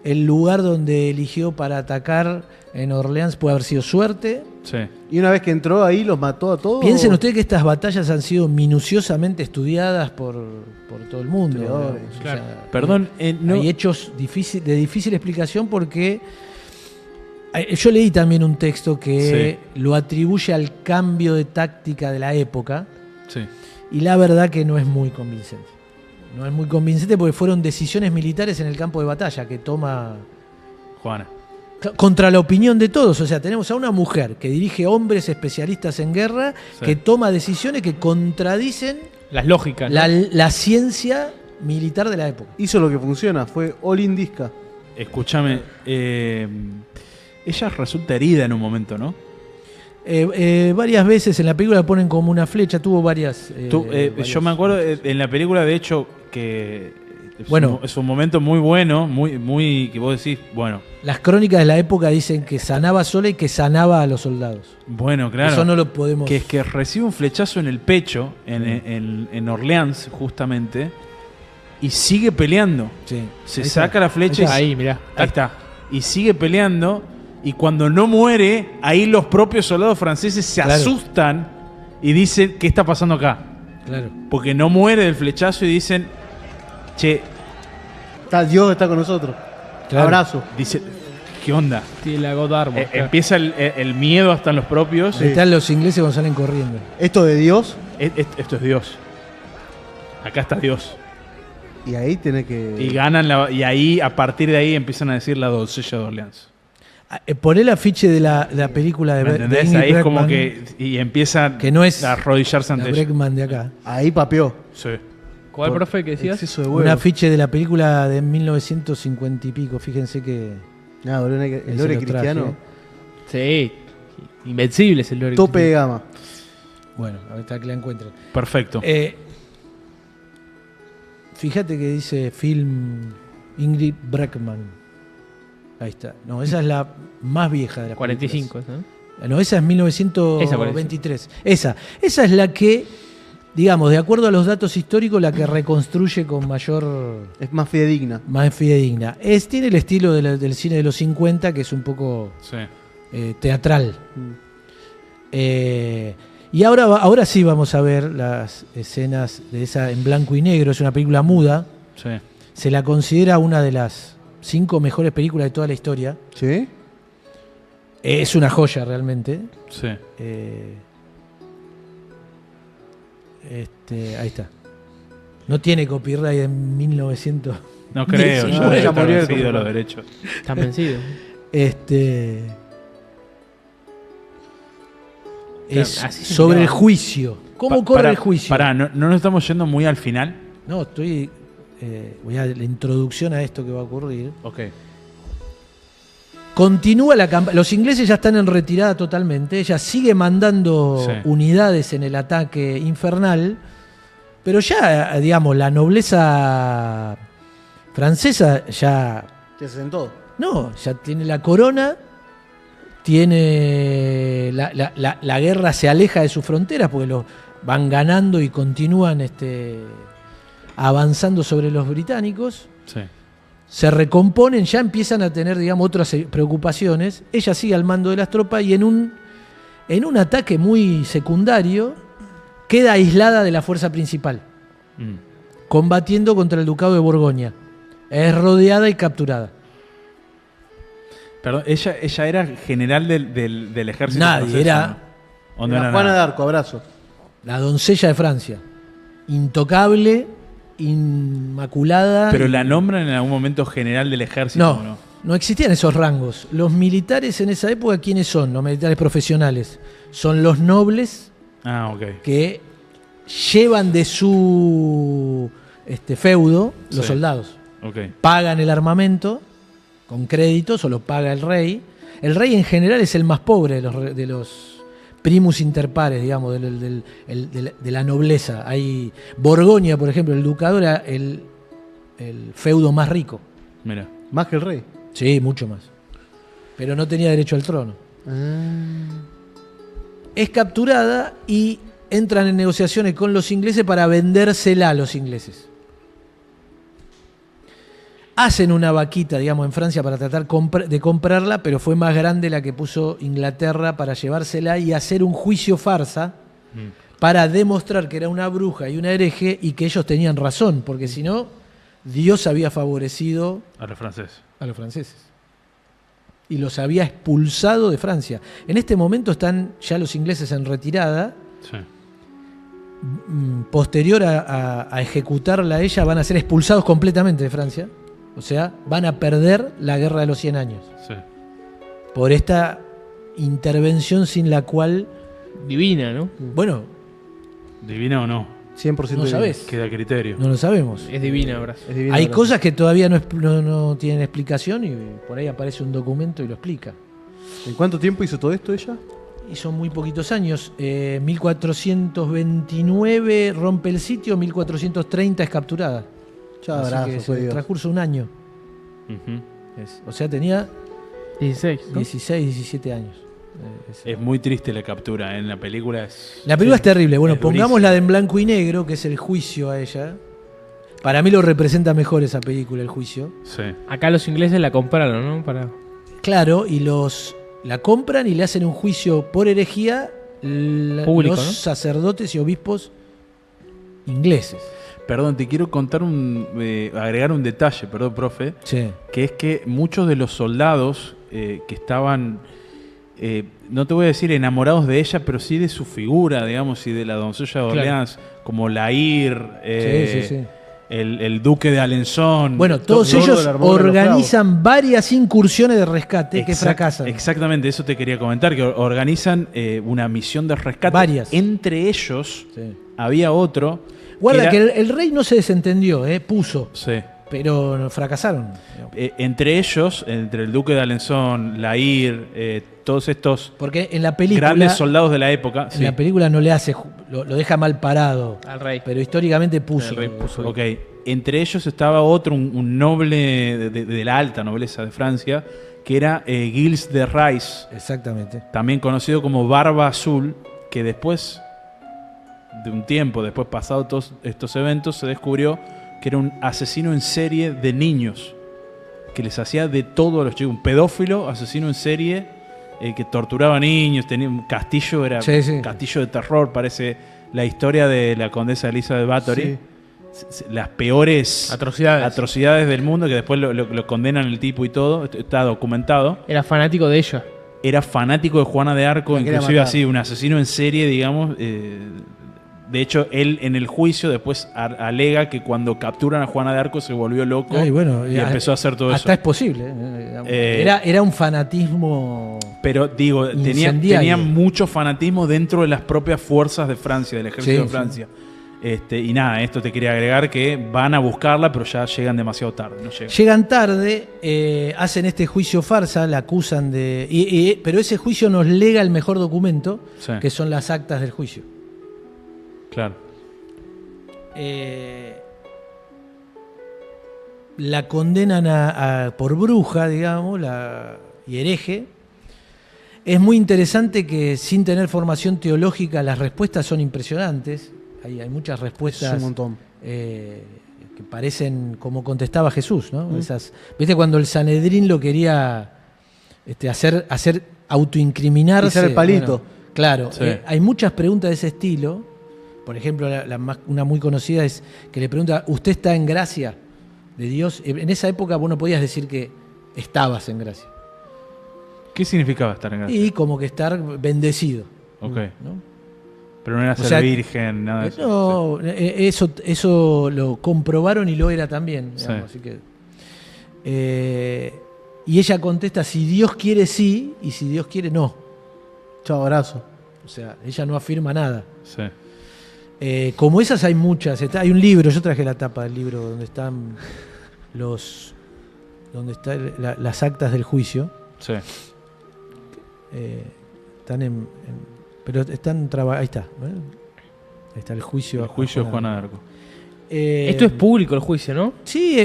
el lugar donde eligió para atacar en Orleans puede haber sido suerte. Sí. Y una vez que entró ahí, los mató a todos. Piensen ustedes que estas batallas han sido minuciosamente estudiadas por todo el mundo. Historiadores, digamos. O claro. sea, Perdón, no- hay hechos de difícil explicación porque yo leí también un texto que lo atribuye al cambio de táctica de la época Sí. y la verdad que no es muy convincente. No es muy convincente porque fueron decisiones militares en el campo de batalla que toma Juana. contra la opinión de todos. O sea, tenemos a una mujer que dirige hombres especialistas en guerra Sí. que toma decisiones que contradicen Las lógicas. ¿no? la ciencia militar de la época. Hizo lo que funciona, fue all in disca. Escúchame, ella resulta herida en un momento, ¿no? Varias veces en la película la ponen como una flecha, tuvo varias... varias- Yo me acuerdo en la película, de hecho, que Bueno. es un momento muy bueno, muy que vos decís, bueno, Las crónicas de la época dicen que sanaba sola y que sanaba a los soldados. bueno, claro. Eso no lo podemos... Que es que recibe un flechazo en el pecho, en Orleans, justamente, y sigue peleando. Sí. Se Ahí saca está. la flecha y Ahí, mirá. ahí está. Y sigue peleando. Y cuando no muere, ahí los propios soldados franceses se Claro. asustan y dicen, ¿qué está pasando acá? Claro. Porque no muere del flechazo y dicen, che, Dios está con nosotros. Claro. Abrazo. dice, ¿qué onda? Tiene la God Armor. claro. Empieza el miedo hasta en los propios. Ahí están los ingleses cuando salen corriendo. Esto de Dios, Esto es Dios. Acá está Dios. y ahí tenés que... Y ganan y ahí, a partir de ahí, empiezan a decir la doncella de Orleans. Por el afiche de la película de, ¿Me de entendés? Ingrid Ahí es como Bergman, que. Y empieza que no es a arrodillarse la ante ella. Bregman de acá. Ahí papeó. Sí. ¿Cuál, Por profe, que decías? Exceso de Un huevo. afiche de la película de 1950 y pico. Fíjense que... Ah, boludo, el ese lore lo traje. cristiano. Sí. Invencible es el lore. Tope de gama. Bueno, a ver hasta que la encuentren. Perfecto. Fíjate que dice film Ingrid Bergman. Ahí está. No, esa es la más vieja de las 45, películas. ¿no? No, esa es 1923. Esa es la que, digamos, de acuerdo a los datos históricos, la que reconstruye con mayor... Es más fidedigna. más fidedigna. Tiene el estilo del cine de los 50, que es un poco Sí. teatral. Y ahora sí vamos a ver las escenas de esa en blanco y negro. Es una película muda. Sí. Se la considera una de las 5 mejores películas de toda la historia. ¿Sí? Es una joya realmente. Sí. Ahí está. No tiene copyright en 1900. No creo, Sí, ya bueno, debe ya estar murió el vencido copyright. los derechos. Están vencidos. Es así se sobre el miraba. juicio. ¿Cómo corre el juicio? Pará, ¿no nos estamos yendo muy al final? No, voy a la introducción a esto que va a ocurrir. Ok. Continúa la campaña. Los ingleses ya están en retirada totalmente. Ella sigue mandando Sí. unidades en el ataque infernal. Pero ya, digamos, la nobleza francesa ya. Que se sentó. No, ya tiene la corona. Tiene. La guerra se aleja de sus fronteras porque lo van ganando y continúan avanzando sobre los británicos. Sí. se recomponen, ya empiezan a tener, digamos, otras preocupaciones. Ella sigue al mando de las tropas y en un ataque muy secundario queda aislada de la fuerza principal, combatiendo contra el ducado de Borgoña. Es rodeada y capturada. Perdón, ella era general del ejército Nadie, francés, era ¿o no Era era Juana nada? de Arco, abrazo. la doncella de Francia. Intocable, inmaculada. Pero la nombran en algún momento general del ejército, No, ¿no? no existían esos rangos. Los militares en esa época, ¿quiénes son? Los militares profesionales. Son los nobles Ah, ok. que llevan de su feudo los Sí. soldados. Ok. Pagan el armamento con créditos o lo paga el rey. El rey en general es el más pobre de los primus inter pares, digamos, de la nobleza. Hay Borgoña, por ejemplo, el ducado era el feudo más rico. Mira. Más que el rey. Sí, mucho más. Pero no tenía derecho al trono. Es capturada y entran en negociaciones con los ingleses para vendérsela a los ingleses. Hacen una vaquita, digamos, en Francia para tratar de comprarla, pero fue más grande la que puso Inglaterra para llevársela y hacer un juicio farsa para demostrar que era una bruja y una hereje y que ellos tenían razón, porque si no, Dios había favorecido A los franceses. a los franceses y los había expulsado de Francia. En este momento están ya los ingleses en retirada. Sí. Posterior a ejecutarla a ella, van a ser expulsados completamente de Francia. O sea, van a perder la Guerra de los 100 años. Sí. Por esta intervención sin la cual, Divina, ¿no? bueno, ¿Divina o no? 100% no de- sabés. Queda a criterio. No lo sabemos. Es divina, Brazo. es divino, Hay ¿verdad? cosas que todavía no tienen explicación y por ahí aparece un documento y lo explica. ¿En cuánto tiempo hizo todo esto ella? Y son muy poquitos años. 1429 rompe el sitio, 1430 es capturada. Ya Así abrazo, que fue se Dios. transcurso un año. Ujú. O sea, tenía 16, ¿no? 16, 17 años. Es muy triste la captura. En la película es. La película es terrible. Bueno, Es pongamos durísimo. la de en blanco y negro, que es el juicio a ella. Para mí lo representa mejor esa película, el juicio. Sí. Acá los ingleses la compraron, ¿no? Claro, y la compran y le hacen un juicio por herejía Público, los ¿no? sacerdotes y obispos ingleses. Perdón, te quiero contar agregar un detalle, perdón, profe, Sí. que es que muchos de los soldados que estaban, no te voy a decir enamorados de ella, pero sí de su figura, digamos, y de la doncella de Claro. Orleans, como Lair, Sí, sí, sí. el duque de Alençon. Bueno, todos Gordo, ellos el armador de los organizan varias incursiones de rescate que Exact- fracasan. Exactamente, eso te quería comentar, que organizan una misión de rescate. Varias. Entre ellos Sí. había otro. Guarda que era- el rey no se desentendió, puso, Sí. pero fracasaron. Entre ellos, entre el duque de Alençon, Lair, todos estos Porque en la película, grandes soldados de la época. en Sí. la película no le hace, lo deja mal parado, Al rey. pero históricamente puso. El rey puso. Ok, entre ellos estaba otro, un noble de la alta nobleza de Francia, que era Gilles de Rais, Exactamente. también conocido como Barba Azul, que después de un tiempo, después pasado todos estos eventos, se descubrió que era un asesino en serie de niños, que les hacía de todo a los chicos, un pedófilo, asesino en serie, que torturaba niños, tenía un castillo, era Sí, sí. un castillo de terror, parece la historia de la condesa Elizabeth Bathory. Sí. Las peores Atrocidades. del mundo, que después lo condenan el tipo y todo, está documentado. Era fanático de ella. Era fanático de Juana de Arco, La quería inclusive matar. así, un asesino en serie, digamos. De hecho, él en el juicio después alega que cuando capturan a Juana de Arco se volvió loco Y bueno, y empezó a hacer todo hasta eso. es posible. Era un fanatismo. Pero digo, tenía Incendiario. mucho fanatismo dentro de las propias fuerzas de Francia, del ejército Sí, de Francia. Y nada, esto te quería agregar que van a buscarla, pero ya llegan demasiado tarde. No llegan. Llegan tarde, hacen este juicio farsa, la acusan de. Pero ese juicio nos lega el mejor documento, Sí. que son las actas del juicio. Claro. La condenan por bruja, digamos, y hereje. Es muy interesante que sin tener formación teológica las respuestas son impresionantes. Hay muchas Es respuestas un montón. que parecen como contestaba Jesús, ¿no? ¿Viste cuando el Sanedrín lo quería hacer autoincriminarse? Pisar el palito. Bueno, claro, Sí. hay muchas preguntas de ese estilo. Por ejemplo, una muy conocida es que le pregunta, ¿usted está en gracia de Dios? En esa época vos no podías decir que estabas en gracia. ¿Qué significaba estar en gracia? Y como que estar bendecido. Ok. ¿No? Pero no era O ser sea, virgen, nada de eso. No, eso lo comprobaron y lo era también. Digamos, Sí. así que, y ella contesta, si Dios quiere sí, y si Dios quiere no. Chao, abrazo. O sea, ella no afirma nada. Sí. Como esas hay muchas. Hay un libro, yo traje la tapa del libro donde están las actas del juicio. Sí. Están pero están ahí está. Ahí está el juicio. El juicio de Juana de Arco. Esto es público el juicio, ¿no? Sí,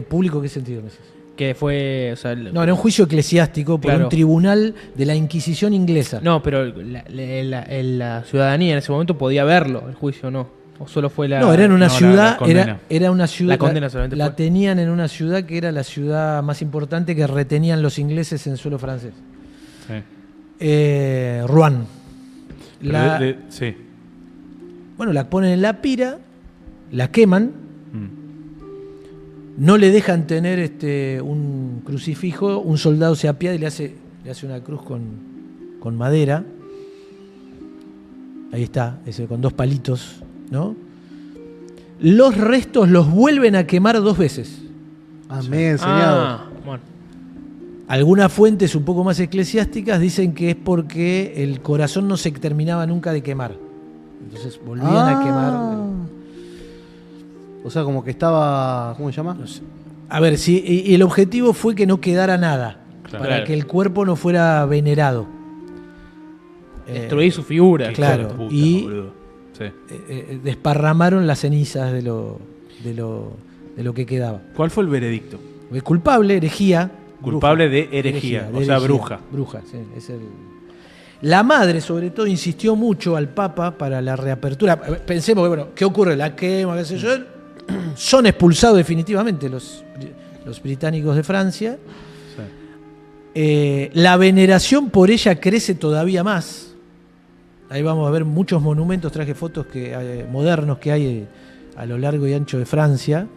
público, ¿qué sentido me decís? Que fue. O sea, No, era un juicio eclesiástico por Claro. un tribunal de la Inquisición inglesa. No, pero la ciudadanía en ese momento podía verlo, el juicio, ¿no? O solo fue la. No, era en una no, la ciudad, condena. era una ciudad. La condena solamente la fue. tenían en una ciudad que era la ciudad más importante que retenían los ingleses en suelo francés. Sí. Rouen. Pero sí. Bueno, la ponen en la pira, la queman, Mm. no le dejan tener un crucifijo, un soldado se apiada y le hace una cruz con madera. Ahí está, con 2 palitos, ¿no? Los restos los vuelven a quemar 2 veces. Amén, enseñado. Bueno. Algunas fuentes un poco más eclesiásticas dicen que es porque el corazón no se terminaba nunca de quemar. Entonces volvían a quemar. O sea, como que estaba. ¿Cómo se llama? A ver, sí, y el objetivo fue que no quedara nada, Claro. para que el cuerpo no fuera venerado. Destruir su figura. Qué claro, hijo de puta, y- boludo. Sí. Desparramaron las cenizas de lo que quedaba. ¿Cuál fue el veredicto? El culpable, herejía. Culpable de herejía, de o sea, herejía. bruja. Bruja, sí. La madre, sobre todo, insistió mucho al Papa para la reapertura. Pensemos que, bueno, ¿qué ocurre? La quema, qué sé yo. Son expulsados definitivamente los británicos de Francia. Sí. La veneración por ella crece todavía más. Ahí vamos a ver muchos monumentos, traje fotos modernos que hay a lo largo y ancho de Francia.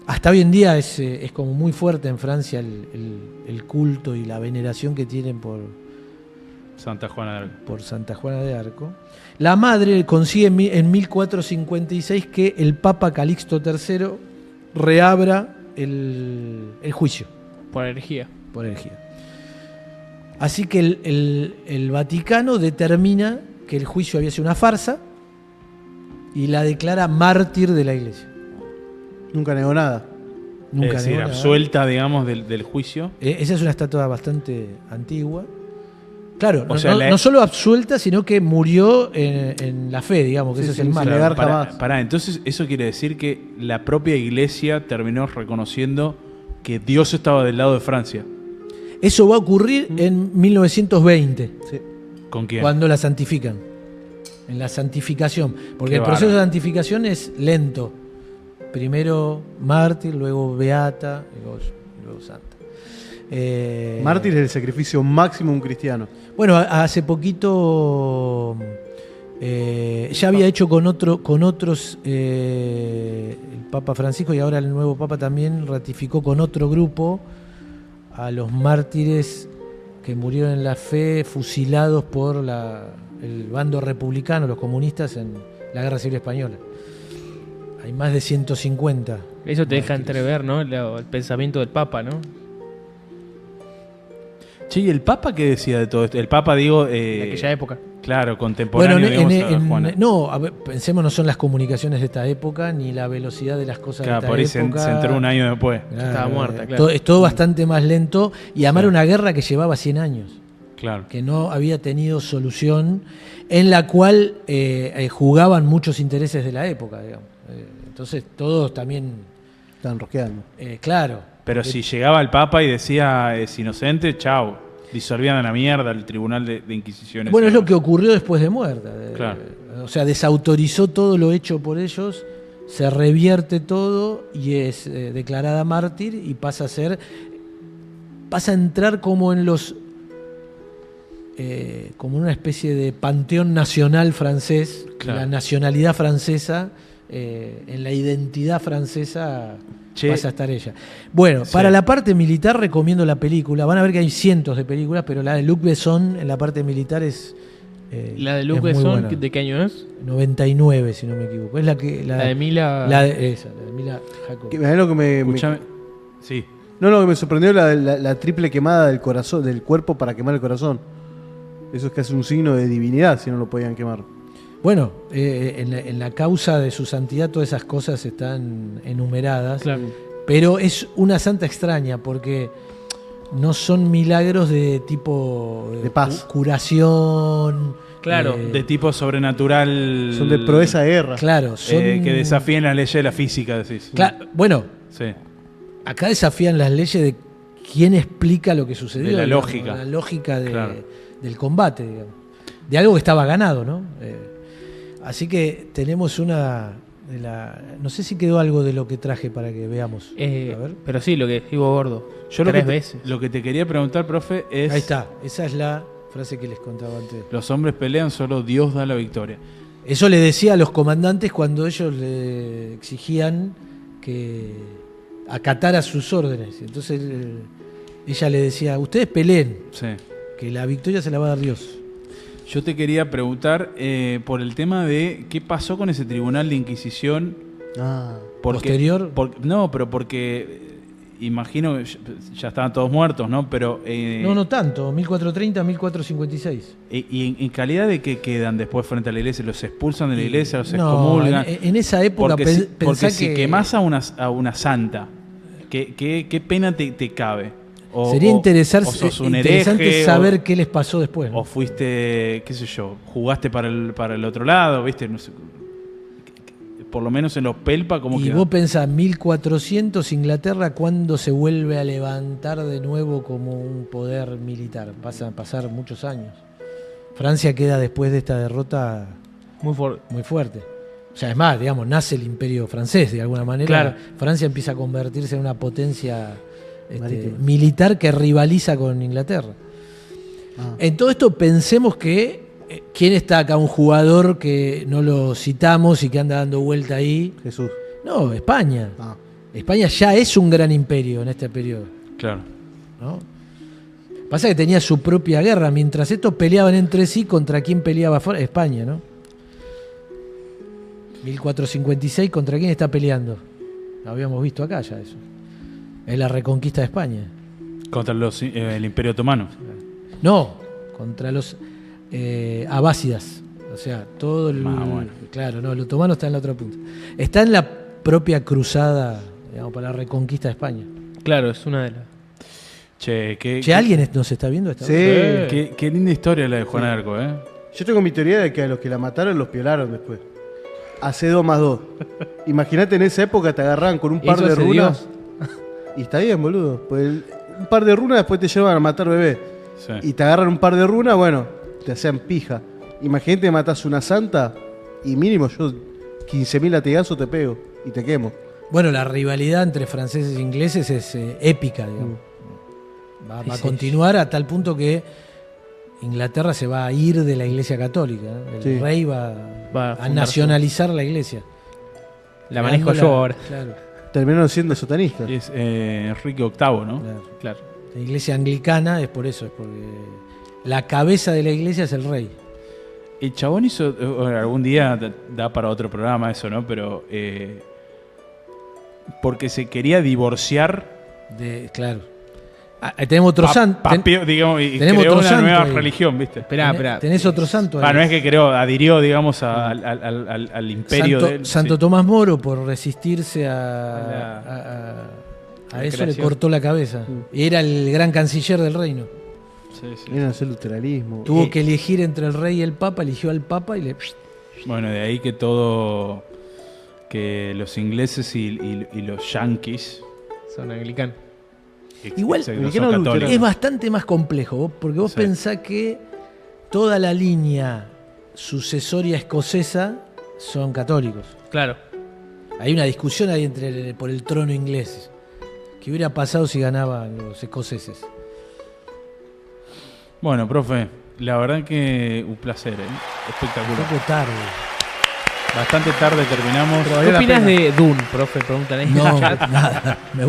Hasta hoy en día es como muy fuerte en Francia el culto y la veneración que tienen por Santa Juana de Arco. Santa Juana de Arco. La madre consigue en 1456 que el Papa Calixto III reabra el juicio Por herejía. por herejía. Así que el Vaticano determina que el juicio había sido una farsa y la declara mártir de la Iglesia. Nunca negó nada. Nunca Es decir, negó nada. absuelta, digamos, del juicio. Esa es una estatua bastante antigua. Claro, O sea, no solo absuelta, sino que murió en la fe, digamos, que Sí, ese sí, es el sin mártir. negar jamás. Pará, entonces eso quiere decir que la propia iglesia terminó reconociendo que Dios estaba del lado de Francia. Eso va a ocurrir en 1920, Sí. ¿Con quién? cuando la santifican. En la santificación. Porque Qué el proceso de bárbaro. santificación es lento. Primero mártir, luego beata, y luego santa. Mártir es el sacrificio máximo de un cristiano. Bueno, hace poquito ya había hecho con otros el Papa Francisco, y ahora el nuevo Papa también ratificó con otro grupo a los mártires que murieron en la fe, fusilados por el bando republicano, los comunistas, en la Guerra Civil Española. Hay más de 150. Eso te deja mártires. entrever, ¿no? El pensamiento del Papa, ¿no? Che, ¿y el Papa qué decía de todo esto? El Papa, digo, En aquella época. claro, Bueno, contemporáneo, digamos, a Juana. no, a ver, pensemos, no son las comunicaciones de esta época, ni la velocidad de las cosas Claro, de por ahí esta se época. entró un año después. Claro, Estaba muerta, claro. Es todo bastante más lento. Y además Sí. una guerra que llevaba 100 años, Claro. que no había tenido solución, en la cual jugaban muchos intereses de la época, digamos. Entonces todos también, Están rosqueando. claro. Pero si llegaba el Papa y decía es inocente, chau. Disolvían a la mierda el tribunal de Inquisición. Bueno, es lo que ocurrió después de muerta. Claro. O sea, desautorizó todo lo hecho por ellos, se revierte todo y es declarada mártir y pasa a entrar como en los como una especie de panteón nacional francés, Claro. la nacionalidad francesa, en la identidad francesa pasa a estar ella. Bueno, Sí. para la parte militar recomiendo la película. Van a ver que hay cientos de películas, pero la de Luc Besson en la parte militar es La de es Luc muy Besson, buena. ¿de qué año es? 99, si no me equivoco. Es la que La de Mila. la de Mila Jacob. Que- ¿sabés lo que me- Escuchame. Sí. No, lo que me sorprendió la triple quemada del corazón, del cuerpo para quemar el corazón. Eso es casi un signo de divinidad si no lo podían quemar. Bueno, en la causa de su santidad todas esas cosas están enumeradas, Claro. pero es una santa extraña porque no son milagros de tipo De paz. curación. Claro, De tipo sobrenatural. Son de proeza de guerra. Claro, son Que desafíen las leyes de la física, decís. Bueno, Sí. acá desafían las leyes de quién explica lo que sucedió. De la digamos, lógica. la lógica Claro. del combate, digamos. De algo que estaba ganado, ¿no? Así que tenemos una de no sé si quedó algo de lo que traje para que veamos. A ver. Pero sí, lo que digo gordo. Yo Tres veces. lo que te quería preguntar, profe, es... Ahí está, esa es la frase que les contaba antes. Los hombres pelean, solo Dios da la victoria. Eso le decía a los comandantes cuando ellos le exigían que acatara sus órdenes. Entonces ella le decía, ustedes peleen, Sí. que la victoria se la va a dar Dios. Yo te quería preguntar por el tema de qué pasó con ese tribunal de Inquisición. Ah, Posterior. No, pero porque imagino que ya estaban todos muertos, ¿no? Pero No tanto, 1430, 1456. y en calidad de que quedan después frente a la iglesia, los expulsan de la iglesia, los No, excomulgan. en esa época Porque, si, pensá porque si que quemás a una santa, ¿qué pena te cabe? sería o interesante sos un hereje, saber qué les pasó después, ¿no? o fuiste, qué sé yo, jugaste para el otro lado, ¿viste? No sé, por lo menos en los Pelpa, como Y que vos pensás, 1400 Inglaterra, ¿cuándo se vuelve a levantar de nuevo como un poder militar? Pasan a pasar muchos años. Francia queda después de esta derrota Muy fuerte. muy fuerte. O sea, es más, digamos, nace el imperio francés de alguna manera. Claro. Francia empieza a convertirse en una potencia Marítima. militar que rivaliza con Inglaterra. ah. En todo esto pensemos que ¿quién está acá? Un jugador que no lo citamos y que anda dando vuelta ahí. Jesús. No, España. Ah. España ya es un gran imperio en este periodo, claro. ¿no? Pasa que tenía su propia guerra, mientras estos peleaban entre sí, ¿contra quién peleaba España, no? 1456, ¿contra quién está peleando? Lo habíamos visto acá ya eso. Es la reconquista de España. Contra el Imperio Otomano. No, contra los abásidas. O sea, todo el... Bueno. Claro, no, el otomano está en la otra punta. Está en la propia cruzada, digamos, para la reconquista de España. Claro, es una de las. Che, ¿alguien nos está viendo esta Sí. vez? Qué linda historia la de Juan Arco, ¿eh? Yo tengo mi teoría de que a los que la mataron los violaron después. Hace 2 más 2. Imagínate en esa época te agarraban con un par Eso de hace runas. Y está bien, boludo. Pues un par de runas después te llevan a matar bebé. Sí. Y te agarran un par de runas, bueno, te hacían pija. Imagínate matás una santa y mínimo yo 15.000 latigazos te pego y te quemo. Bueno, la rivalidad entre franceses e ingleses es épica, digamos. Va a Sí. continuar a tal punto que Inglaterra se va a ir de la Iglesia Católica. ¿eh? El Sí. rey va Va a a fundar nacionalizar la Iglesia. La manejo Dándola- yo ahora. Claro, Terminaron siendo satanistas. Y es Enrique VIII, ¿no? claro. Claro. La Iglesia anglicana es por eso, es porque la cabeza de la Iglesia es el rey. El chabón hizo, bueno, algún día da para otro programa eso, ¿no? Pero porque se quería divorciar. Claro. Tenemos otro santo. Digamos, y tenemos creó otro una santo nueva ahí. religión, ¿viste? Esperá. Tenés otro santo ahí. No es que creó, adhirió, digamos, al imperio Santo, de él. Santo Sí. Tomás Moro, por resistirse A a eso, le creación. cortó la cabeza. Y era el gran canciller del reino. Sí, sí. Vienen a hacer luteranismo. Tuvo que elegir entre el rey y el papa, eligió al papa y le... Bueno, de ahí que todo, que los ingleses y los yanquis, Son anglicanos. Igual, que ¿por no qué son no católicos. Es bastante más complejo, porque vos Sí. pensás que toda la línea sucesoria escocesa son católicos. Claro. Hay una discusión ahí por el trono inglés. ¿Qué hubiera pasado si ganaban los escoceses? Bueno, profe, la verdad que un placer, ¿eh? Un Espectacular. poco tarde. Bastante tarde terminamos. ¿Qué opinas de Dune, profe? Preguntan ahí en el No, chat. nada. Me